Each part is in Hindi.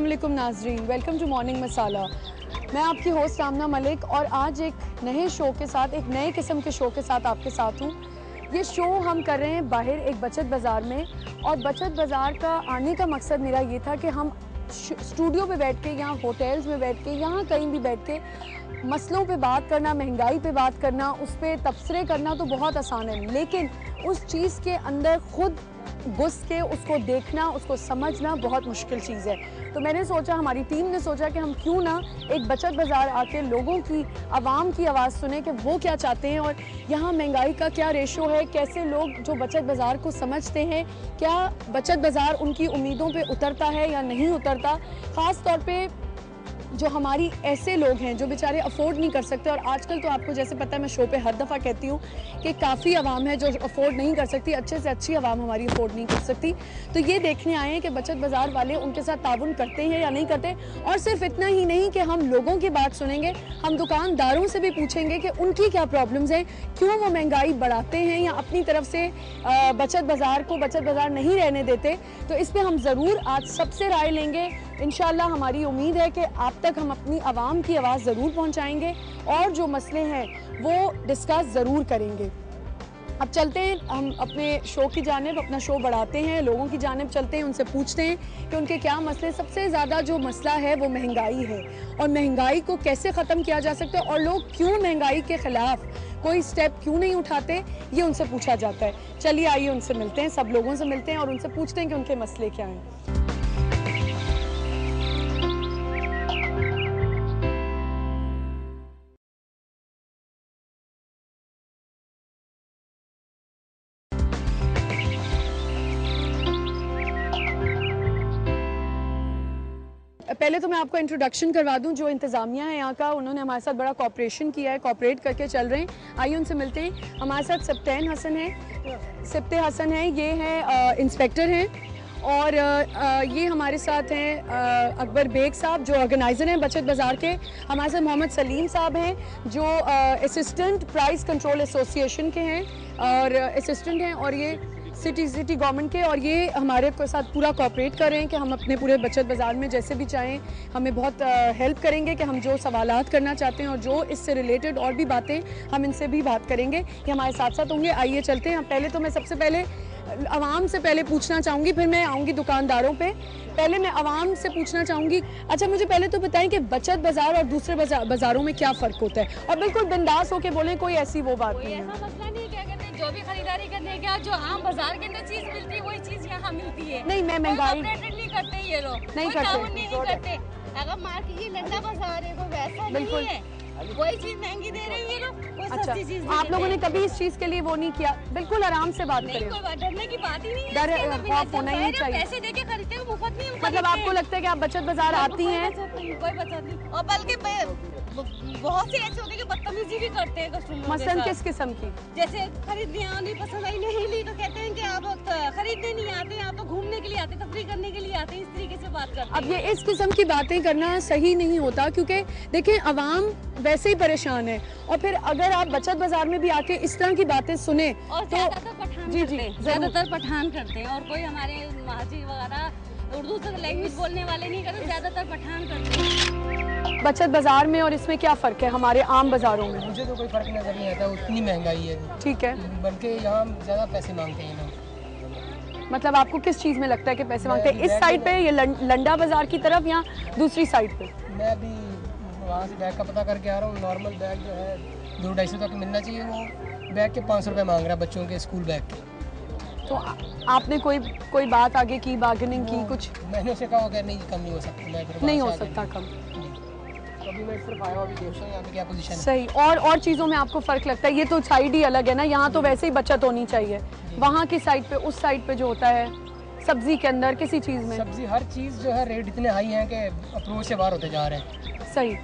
अस्सलामुअलैकुम नाजरीन, वेलकम टू मॉर्निंग मसाला। मैं आपकी होस्ट आमना मलिक और आज एक नए शो के साथ, एक नए किस्म के शो के साथ आपके साथ हूँ। ये शो हम कर रहे हैं बाहर एक बचत बाज़ार में, और बचत बाज़ार का आने का मकसद मेरा ये था कि हम स्टूडियो पे बैठ के, यहाँ होटल्स में बैठ के, यहाँ कहीं भी बैठ के मसलों पे बात करना, महंगाई पे बात करना, उस पर तबसरे करना तो बहुत आसान है, लेकिन उस चीज़ के अंदर खुद घुस के उसको देखना, उसको समझना बहुत मुश्किल चीज़ है। तो मैंने सोचा, हमारी टीम ने सोचा कि हम क्यों ना एक बचत बाज़ार आके लोगों की, आवाम की आवाज़ सुने कि वो क्या चाहते हैं और यहाँ महंगाई का क्या रेशो है, कैसे लोग जो बचत बाज़ार को समझते हैं, क्या बचत बाज़ार उनकी उम्मीदों पे उतरता है या नहीं उतरता। ख़ास तौर पे जो हमारी ऐसे लोग हैं जो बेचारे अफोर्ड नहीं कर सकते, और आजकल तो आपको जैसे पता है, मैं शो पे हर दफ़ा कहती हूँ कि काफ़ी आवाम है जो अफोर्ड नहीं कर सकती, अच्छे से अच्छी आवाम हमारी अफोर्ड नहीं कर सकती। तो ये देखने आए हैं कि बचत बाज़ार वाले उनके साथ ताउन करते हैं या नहीं करते। और सिर्फ इतना ही नहीं कि हम लोगों की बात सुनेंगे, हम दुकानदारों से भी पूछेंगे कि उनकी क्या प्रॉब्लम्स हैं, क्यों वो महंगाई बढ़ाते हैं या अपनी तरफ से बचत बाज़ार को बचत बाज़ार नहीं रहने देते। तो इस पर हम ज़रूर आज सबसे राय लेंगे। इंशाल्लाह हमारी उम्मीद है कि आप तक हम अपनी आवाम की आवाज़ ज़रूर पहुंचाएंगे और जो मसले हैं वो डिस्कस ज़रूर करेंगे। अब चलते हैं हम अपने शो की जानिब, अपना शो बढ़ाते हैं, लोगों की जानिब चलते हैं, उनसे पूछते हैं कि उनके क्या मसले। सबसे ज़्यादा जो मसला है वो महंगाई है, और महंगाई को कैसे ख़त्म किया जा सकता है और लोग क्यों महंगाई के ख़िलाफ़ कोई स्टेप क्यों नहीं उठाते, ये उनसे पूछा जाता है। चलिए आइए उनसे मिलते हैं, सब लोगों से मिलते हैं और उनसे पूछते हैं कि उनके मसले क्या हैं। पहले तो मैं आपको इंट्रोडक्शन करवा दूं, जो इंतज़ामिया है यहाँ का, उन्होंने हमारे साथ बड़ा कोऑपरेशन किया है, कोऑपरेट करके चल रहे हैं। आइए उनसे मिलते हैं। हमारे साथ सिप्ते हसन है, ये हैं इंस्पेक्टर हैं, और ये हमारे साथ हैं अकबर बेग साहब जो ऑर्गेनाइज़र हैं बचत बाज़ार के। हमारे साथ मोहम्मद सलीम साहब हैं जो असिस्टेंट प्राइस कंट्रोल एसोसिएशन के हैं और असिस्टेंट हैं, और ये सिटी गवर्नमेंट के, और ये हमारे साथ पूरा कोऑपरेट कर रहे हैं कि हम अपने पूरे बचत बाज़ार में जैसे भी चाहें हमें बहुत हेल्प करेंगे कि हम जो सवालात करना चाहते हैं और जो इससे रिलेटेड और भी बातें हम इनसे भी बात करेंगे, ये हमारे साथ साथ होंगे। आइए चलते हैं। पहले तो मैं सबसे पहले आवाम से पहले पूछना चाहूँगी, फिर मैं आऊँगी दुकानदारों पे। पहले मैं आवाम से पूछना चाहूँगी, अच्छा मुझे पहले तो बताएं कि बचत बाज़ार और दूसरे बाज़ारों में क्या फ़र्क होता है, और बिल्कुल बिंदास होके बोलें, कोई ऐसी वो बात नहीं है। जो भी खरीदारी करने का जो आम बाजार के अंदर चीज मिलती है वही चीज यहाँ मिलती है। नहीं, मैं महंगाई नहीं करते ये लोग, नहीं करते। अगर मार्केट ये लंडा बाजार है तो वैसा नहीं है, वही चीज महंगी दे रही है लोग, वो सस्ती चीज। आप लोगों ने कभी इस चीज के लिए वो नहीं किया? बिल्कुल आराम से बात करें, डरने की बात ही नहीं है, डर खौफ होना ही नहीं चाहिए। पैसे देके खरीदते हैं, मुफ्त नहीं। मतलब आपको लगता है कि आप बचत बाजार आती हैं? कोई बचत नहीं, और बल्कि बहुत से ऐसे होते हैं कि बदतमीजी भी करते हैं कस्टमर। मसलन किस किस्म की? जैसे खरीदने नहीं पसंद आई, नहीं ली तो कहते हैं कि आप खरीदने नहीं आते, आप तो घूमने के लिए आते, तफरीह करने के लिए आते हैं, इस तरीके से बात करते हैं। अब ये इस किस्म की बातें करना सही नहीं होता, क्योंकि देखें आवाम वैसे ही परेशान है, और फिर अगर आप बचत बाजार में भी आके इस तरह की बातें सुने और तो ज्यादातर पठान करते हैं, और कोई हमारे महाजी वगैरह उर्दू से लैंग्वेज बोलने वाले नहीं करते, ज्यादातर पठान करते हैं। बचत बाजार में और इसमें क्या फ़र्क है हमारे आम बाज़ारों में? मुझे तो कोई फ़र्क नज़र नहीं आता, उतनी महंगाई है। ठीक है, बल्कि यहाँ ज़्यादा पैसे मांगते हैं लोग। मतलब आपको किस चीज़ में लगता है कि पैसे मांगते हैं? इस साइड पे, ये लंडा बाज़ार की तरफ, या दूसरी साइड पे? मैं अभी वहाँ से बैग का पता करके आ रहा हूँ। नॉर्मल बैग जो है 200-250 तक मिलना चाहिए, वो बैग के 500 रुपये मांग रहा है बच्चों के स्कूल बैग के। तो आपने कोई बात आगे की, बार्गेनिंग की कुछ? मैंने उसे कहा कि नहीं कम नहीं हो सकता, नहीं हो सकता कम। अभी मैं सिर्फ आया हूँ, अभी देखता हूँ यहाँ पे क्या पोजीशन है। सही। और चीज़ों में आपको फ़र्क लगता है? ये तो साइड ही अलग है ना, यहाँ तो वैसे ही बचत होनी चाहिए। वहाँ की साइड पे, उस साइड पे जो होता है सब्जी के अंदर, किसी चीज़ में सब्जी हर चीज़ जो है रेट इतने हाई हैं कि अप्रोच से बाहर होते जा रहे हैं। सही,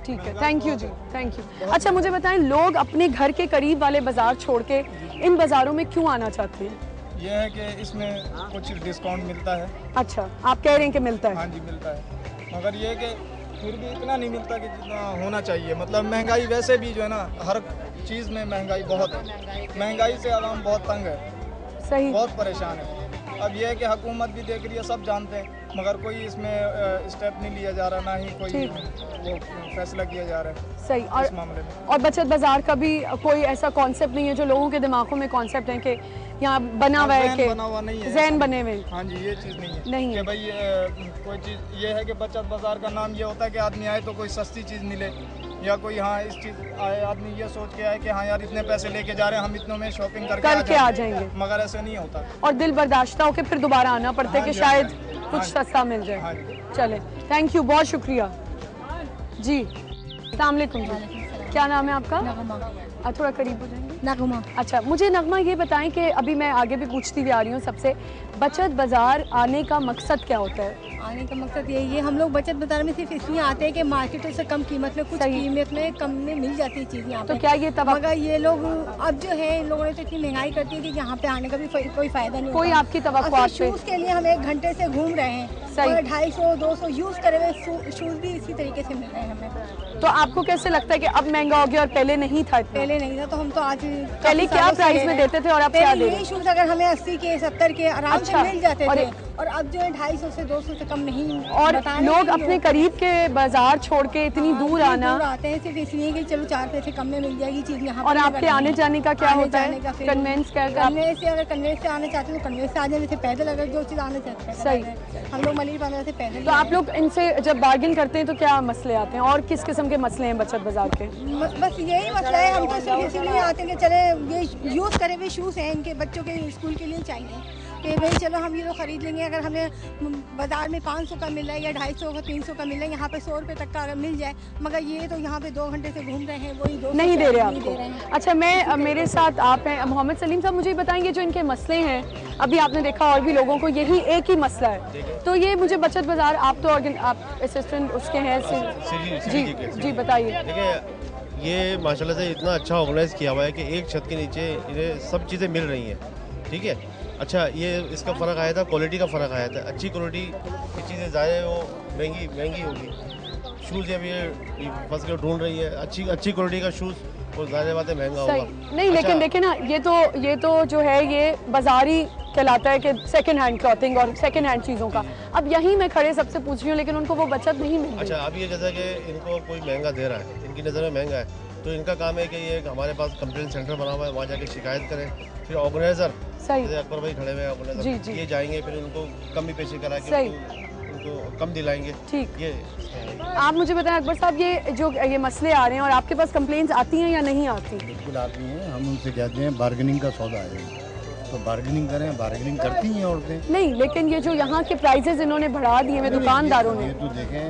ठीक है, थैंक यू जी, थैंक यू। अच्छा मुझे बताएं, लोग अपने घर के करीब वाले बाज़ार छोड़ के इन बाज़ारों में क्यों आना चाहते हैं? यह है कि इसमें कुछ डिस्काउंट मिलता है। अच्छा, आप कह रहे हैं कि मिलता है? हाँ जी मिलता है, मगर ये कि फिर भी इतना नहीं मिलता कि जितना होना चाहिए। मतलब महंगाई वैसे भी जो है ना, हर चीज़ में महंगाई बहुत है, महंगाई से आवाम बहुत तंग है, सही, बहुत परेशान है। अब ये है कि हुकूमत भी देख रही है, सब जानते हैं, मगर कोई इसमें स्टेप नहीं लिया जा रहा, ना ही कोई वो फैसला किया जा रहा है सही। इस मामले में। और बचत बाजार का भी कोई ऐसा कॉन्सेप्ट नहीं है जो लोगों के दिमागों में कॉन्सेप्ट है कि यहाँ बना हुआ है कि बना हुआ नहीं है, ज़हन बने हुए। हाँ जी, ये चीज़ नहीं है नहीं कि है। भाई कोई चीज़ ये है कि बचत बाजार का नाम ये होता है कि आदमी आए तो कोई सस्ती चीज़ मिले, या कोई हाँ इस चीज़ आए, आदमी ये सोच के आए कि हाँ यार इतने पैसे लेके जा रहे हैं, हम इतनों में शॉपिंग करके आ जाएंगे, मगर ऐसे नहीं होता। और दिल बर्दाश्त होकर फिर दोबारा आना पड़ता है कि शायद कुछ सस्ता मिल हाँ जाए। जी। चले, थैंक यू, बहुत शुक्रिया जी। अस्सलाम वालेकुम जी, क्या नाम है आपका? थोड़ा करीब हो जाएंगे। नगमा। अच्छा, मुझे नगमा ये बताएं कि अभी मैं आगे भी पूछती हुई आ रही हूँ सबसे, बचत बाजार आने का मकसद क्या होता है? आने का मकसद यही है, हम लोग बचत बाजार में सिर्फ इसलिए आते हैं कि मार्केटों से कम कीमत में, कुछ कीमत में कम में मिल जाती है चीज़ यहाँ पे। तो क्या ये मगर ये लोग अब जो है, इन लोगों ने तो इतनी महंगाई करती है कि यहाँ पे आने का भी कोई फायदा नहीं कोई होता। आपकी तवक्कुआत पे शूज़ के लिए हम 1 घंटे से घूम रहे हैं, सही। और 250-200 यूज़ करे हुए शूज़ भी इसी तरीके से मिल रहे हैं हमें। तो आपको कैसे लगता है कि अब महंगा हो गया और पहले नहीं था इतना? पहले नहीं था, तो हम तो आज पहले क्या प्राइस में देते थे और अब क्या दे रहे यही शूज़ अगर हमें 80 के 70 के आराम अच्छा। से मिल जाते और थे, और अब जो है 250 से 200 से कम नहीं। और बताने लोग के लिए अपने करीब के बाजार छोड़ के इतनी दूर आना, आते हैं सिर्फ इसलिए कि चलो 4 पैसे कम में मिल जाएगी चीज़ यहाँ। और आपके आने जाने का क्या होता है? कन्वेंस कन्वेंस क्या? कन्वेंस से, अगर कन्वेंस से आना चाहते हैं तो कन्वेंस से आ जाने से, पैदल अगर जो चीज़ आना चाहते हैं सही। हम लोग मलिर बाजार से पैदल। तो आप लोग इनसे जब बार्गिन करते हैं तो क्या मसले आते हैं, और किस किस्म के मसले हैं बचत बाजार के? बस यही मसला है, हम तो सिर्फ इसीलिए आते हैं कि चले ये यूज़ करे हुए शूज़ हैं, इनके बच्चों के स्कूल के लिए चाहिए कि भाई चलो हम ये लोग खरीद लेंगे। अगर हमें बाजार में 500 का मिल रहा है या 250 का 300 का मिल रहा है, यहाँ पे 100 रुपये तक का अगर मिल जाए, मगर ये तो यहाँ पे 2 घंटे से घूम रहे हैं, वही 200 नहीं दे रहे नहीं दे रहे आपको। हैं। अच्छा, मैं मेरे साथ आप हैं मोहम्मद सलीम साहब, मुझे बताएंगे जो इनके मसले हैं, अभी आपने देखा और भी लोगों को यही एक ही मसला है, तो ये मुझे बचत बाजार, आप तो आप असिस्टेंट उसके हैं जी जी बताइए। देखिए, ये माशाल्लाह से इतना अच्छा ऑर्गेनाइज किया हुआ है कि एक छत के नीचे इन्हें सब चीज़ें मिल रही हैं, ठीक है। अच्छा, ये इसका फ़र्क आया था, क्वालिटी का फ़र्क आया था। अच्छी क्वालिटी की चीज़ें ज़्यादा वो महंगी होगी। शूज़ ये फंस के ढूंढ रही है, अच्छी क्वालिटी का शूज़, और ज़्यादा बात है महंगा होगा। नहीं, लेकिन देखे ना, ये तो जो है ये बाजारी कहलाता है कि सेकंड हैंड क्लॉथिंग और सेकंड हैंड चीज़ों का। अब यहीं मैं खड़े सबसे पूछ रही हूँ, लेकिन उनको वो बचत नहीं मिल रही। अच्छा, अब ये जैसा कि इनको कोई महंगा दे रहा है, इनकी नज़र में महंगा है, तो इनका काम है कि ये हमारे पास कंप्लेंट सेंटर बना हुआ है, वहाँ जाके शिकायत करें, फिर ऑर्गेनाइजर जैसे अकबर भाई खड़े हुए हैं, ऑर्गेनाइजर ये जाएंगे, फिर उनको कम भी पैसे करा के उनको कम दिलाएंगे। ठीक, ये आप मुझे बताएं अकबर साहब, ये मसले आ रहे हैं और आपके पास कंप्लेंट्स आती हैं या नहीं आती? बिल्कुल आती हैं, हम उनसे कहते हैं बार्गेनिंग का सौदा है, तो बार्गेनिंग करें, बार्गेनिंग करती हैं औरतें। नहीं, लेकिन ये जो यहाँ के प्राइसेस इन्होंने बढ़ा दिए हैं दुकानदारों ने, ये तो देखें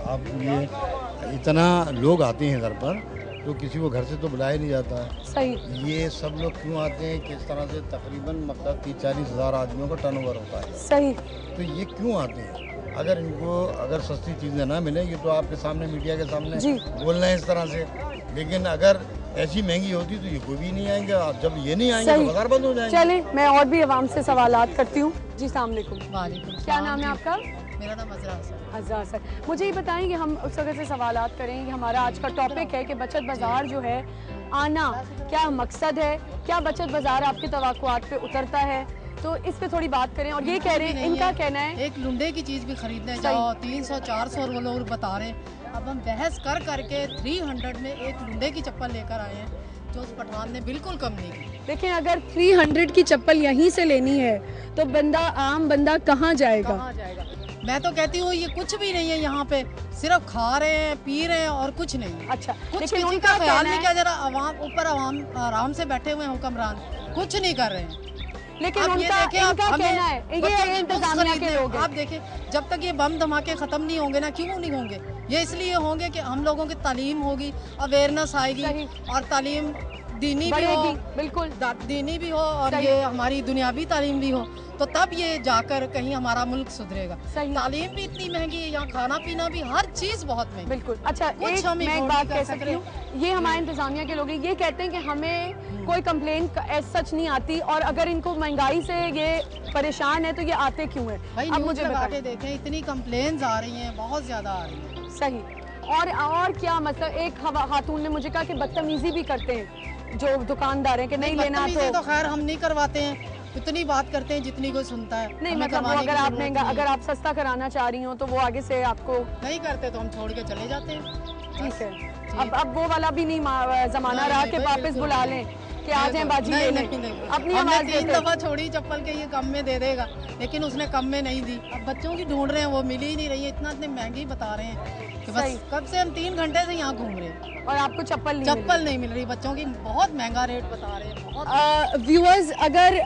आप, ये इतना लोग आते हैं घर पर, तो किसी को घर से तो बुलाया नहीं जाता है। सही। ये सब लोग क्यों आते हैं, किस तरह से तकरीबन मतलब 30-40 हज़ार आदमियों का टर्नओवर होता है। सही। तो ये क्यों आते हैं? अगर इनको अगर सस्ती चीज़ें ना मिले, ये तो आपके सामने मीडिया के सामने बोल रहे हैं इस तरह से, लेकिन अगर ऐसी महंगी होती तो ये कोई भी नहीं आएंगे, और जब ये नहीं आएंगे तो बाजार बंद हो जाएंगे। चले, मैं और भी आवाम से सवालात करती हूँ। जी अस्सलाम वालेकुम। वालेकुम। क्या नाम है आपका? मेरा नाम अज़रा सर। मुझे ये बताएं कि हम उस वजह से सवालात करें कि हमारा आज का टॉपिक है कि बचत बाज़ार जो है आना क्या मकसद है, क्या बचत बाज़ार आपकी तवक्कुआत पे उतरता है, तो इस पे थोड़ी बात करें। और ये कह रहे हैं, इनका कहना है एक लुंडे की चीज़ भी खरीदने जाओ 300-400 वो लोग बता रहे हैं। अब हम बहस कर करके 300 में एक लुंडे की चप्पल लेकर आए हैं, जो उस पठान ने बिल्कुल कम नहीं की। लेकिन अगर 300 की चप्पल यहीं से लेनी है तो आम बंदा कहाँ जाएगा? मैं तो कहती हूँ ये कुछ भी नहीं है, यहाँ पे सिर्फ खा रहे हैं, पी रहे हैं और कुछ नहीं। अच्छा, कुछ लेकिन किसी उनका का ख्याल कहना नहीं है, किया, जरा आवाम आराम से बैठे हुए हैं हुक्मरान, कुछ नहीं कर रहे हैं। लेकिन अब ये उनका देखें, आप इनका हमें कहना है बच्चों ये की बुक्स इंतजामिया के खरीदने, लोग हैं। आप देखें, जब तक ये बम धमाके ख़त्म नहीं होंगे ना, क्यों नहीं होंगे? ये इसलिए होंगे कि हम लोगों की तालीम होगी, अवेयरनेस आएगी, और तालीम दीनी भी हो, बिल्कुल दीनी भी हो, और ये हमारी दुनियावी तालीम भी हो, तो तब ये जाकर कहीं हमारा मुल्क सुधरेगा। तालीम भी इतनी महंगी है, यहाँ खाना पीना भी, हर चीज़ बहुत महंगी। बिल्कुल। अच्छा, मैं एक बात कह सकती हूँ, ये हमारे इंतजामिया के लोग ये कहते हैं कि हमें कोई कंप्लेंट सच नहीं आती, और अगर इनको महंगाई से ये परेशान है तो ये आते क्यों है? भाई अब मुझे लगा के देखें, इतनी कंप्लेंट्स आ रही हैं, बहुत ज़्यादा आ रही हैं। सही। और क्या मतलब, एक खातून ने मुझे कहा कि बदतमीजी भी करते हैं जो दुकानदार हैं कि नहीं लेना, तो खैर हम नहीं करवाते हैं, उतनी बात करते हैं जितनी कोई सुनता है। नहीं हमें मतलब वो करवाने की अगर आप जरूरत महंगा नहीं है। अगर आप सस्ता कराना चाह रही हो तो वो आगे से आपको नहीं करते तो हम छोड़ के चले जाते हैं। ठीक है। अब वो वाला भी नहीं जमाना रहा कि वापस बुला लें कि आ जाएं बाजी ले लें। अपनी हमने आवाज 3 देते दफा छोड़ी चप्पल के ये कम में दे देगा, लेकिन उसने कम में नहीं दी। अब बच्चों की ढूंढ रहे हैं, वो मिल ही नहीं रही है, इतने महंगी बता रहे हैं कि सही। बस कब से हम 3 घंटे से यहाँ घूम रहे हैं, और आपको चप्पल नहीं मिली। चप्पल नहीं मिल रही। बच्चों की बहुत महंगा रेट बता रहे हैं, बहुत। व्यूअर्स अगर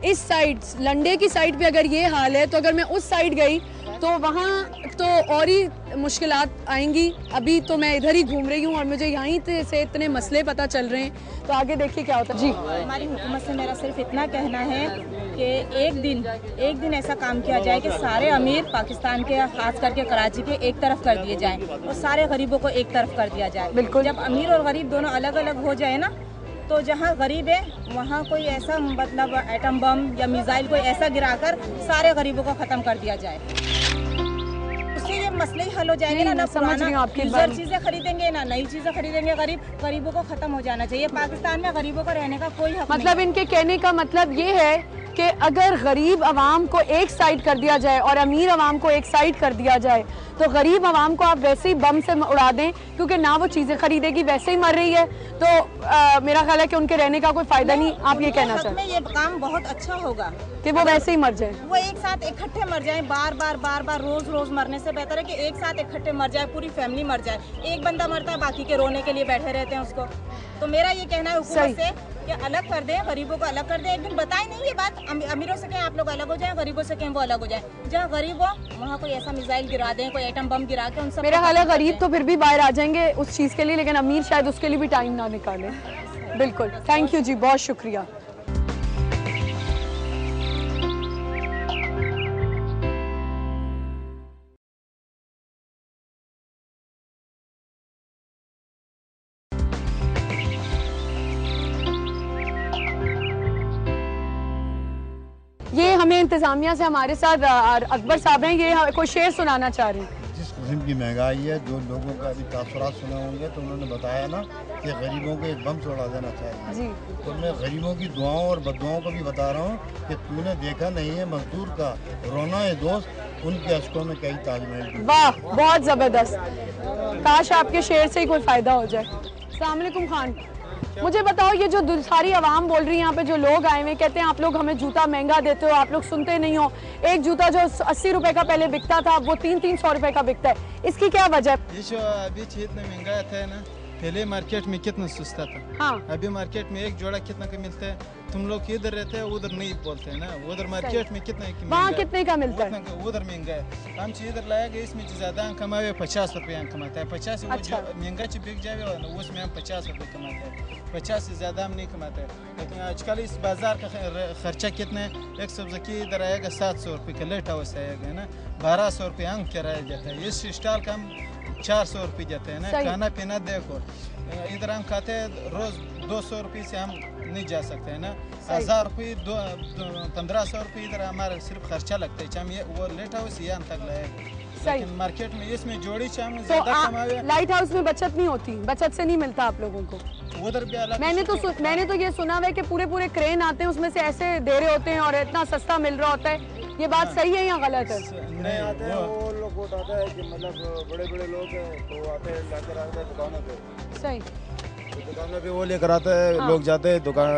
इस साइड लंडे की साइड पे अगर ये हाल है तो अगर मैं उस साइड गई तो वहाँ तो और ही मुश्किलात आएंगी। अभी तो मैं इधर ही घूम रही हूँ और मुझे यहीं से इतने मसले पता चल रहे हैं, तो आगे देखिए क्या होता है। जी हमारी हुकूमत से मेरा सिर्फ इतना कहना है कि एक दिन ऐसा काम किया जाए कि सारे अमीर पाकिस्तान के खास करके कराची के एक तरफ कर दिए जाएं और सारे गरीबों को एक तरफ कर दिया जाए। बिल्कुल। जब अमीर और गरीब दोनों अलग अलग हो जाए ना, तो जहाँ गरीब है वहाँ कोई ऐसा मतलब एटम बम या मिसाइल कोई ऐसा गिराकर सारे गरीबों को ख़त्म कर दिया जाए, उससे ये मसले ही हल हो जाएंगे ना। समझ रही हूँ आपकी यूजर चीज़ें खरीदेंगे ना नई चीज़ें खरीदेंगे। गरीबों को ख़त्म हो जाना चाहिए। पाकिस्तान में गरीबों को रहने का कोई हक मतलब नहीं। इनके कहने का मतलब ये है कि अगर गरीब आवाम को एक साइड कर दिया जाए और अमीर आवाम को एक साइड कर दिया जाए तो गरीब आवाम को आप वैसे ही बम से उड़ा दें, क्योंकि ना वो चीज़ें खरीदेगी, वैसे ही मर रही है, तो मेरा ख्याल है कि उनके रहने का कोई फायदा नहीं। आप ये कहना चाहते हैं ये काम बहुत अच्छा होगा कि वो वैसे ही मर जाए, वो एक साथ इकट्ठे मर जाए। बार बार रोज मरने से बेहतर है कि एक साथ इकट्ठे मर जाए, पूरी फैमिली मर जाए। एक बंदा मरता है, बाकी के रोने के लिए बैठे रहते हैं उसको। तो मेरा ये कहना है हुकूमत से कि अलग कर दें, गरीबों को अलग कर दें। एक दिन बताए नहीं ये बात, अमीरों से कहें आप लोग अलग हो जाएं, गरीबों से कहें वो अलग हो जाएं। जहाँ गरीब हो वहाँ कोई ऐसा मिसाइल गिरा दें, कोई एटम बम गिरा के उन सब। मेरा ख्याल है गरीब तो फिर भी बाहर आ जाएंगे उस चीज़ के लिए, लेकिन अमीर शायद उसके लिए भी टाइम ना निकाले। बिल्कुल, थैंक यू जी, बहुत शुक्रिया। ये हमें इंतजामिया से हमारे साथ अकबर साहब हैं, ये कोई शेर सुनाना चाह रहे हैं। जिस किस्म की महंगाई है, जो लोगों का अभी तासुरात सुने होंगे तो उन्होंने बताया ना कि गरीबों को एक बम से उड़ा देना चाहिए जी। तो मैं गरीबों की दुआओं और बददुआओं को भी बता रहा हूँ कि तूने देखा नहीं है मजदूर का रोना है दोस्त, उनके अशकों में कई ताजमहल। वाह, बहुत ज़बरदस्त। काश आपके शेर से ही कोई फ़ायदा हो जाए। अस्सलाम वालेकुम खान, मुझे बताओ, ये जो सारी आवाम बोल रही है, यहाँ पे जो लोग आए हुए कहते हैं आप लोग हमें जूता महंगा देते हो, आप लोग सुनते नहीं हो। एक जूता जो 80 रुपए का पहले बिकता था वो 300-300 रुपए का बिकता है, इसकी क्या वजह है? ये जो अभी इतना महंगा था ना, पहले मार्केट में कितना सस्ता था। हाँ। अभी मार्केट में एक जोड़ा कितना का मिलता है? तुम लोग इधर रहते हैं उधर नहीं बोलते हैं ना, उधर मार्केट में कितना वहाँ कितने का मिलता है? उधर महंगा है। हम चीज इधर लाया गया, इसमें ज्यादा कमावे 50 रुपये कमाता है। 50 अच्छा। महंगा चीज बिक जाए उसमें हम 50 रुपये कमाते हैं, 50 से ज्यादा हम नहीं कमाते हैं। लेकिन आजकल इस बाजार का खर्चा कितना है? एक सब्जी की इधर आएगा 700 रुपये का, लेट हाउस आएगा ना 1200 रुपये अंक किराया जाता है। इस स्टॉल का हम 400 रुपये जाते हैं ना। खाना पीना देखो, इधर हम खाते हैं रोज 200 रुपये से हम नहीं जा सकते हैं ना। 1000 रुपये 1500 रुपये इधर हमारा सिर्फ खर्चा लगता है। चाहे ये वो लेट हाउस यहाँ तक लाएगा, लेकिन मार्केट में इसमें जोड़ी चाहे ज्यादा कमावे। लाइट हाउस में बचत नहीं होती, बचत से नहीं मिलता आप लोगों को। उधर भी अलग। मैंने तो ये सुना है कि पूरे क्रेन आते हैं, उसमें से ऐसे दे रहे होते हैं और इतना सस्ता मिल रहा होता है। ये बात सही है या गलत है? नहीं आते हैं वो लोग उठाते हैं कि मतलब बड़े लोग हैं तो आते हैं लेकर आते हैं दुकानों पे। सही, दुकानों पे वो लेकर आते हैं। लोग जाते हैं दुकान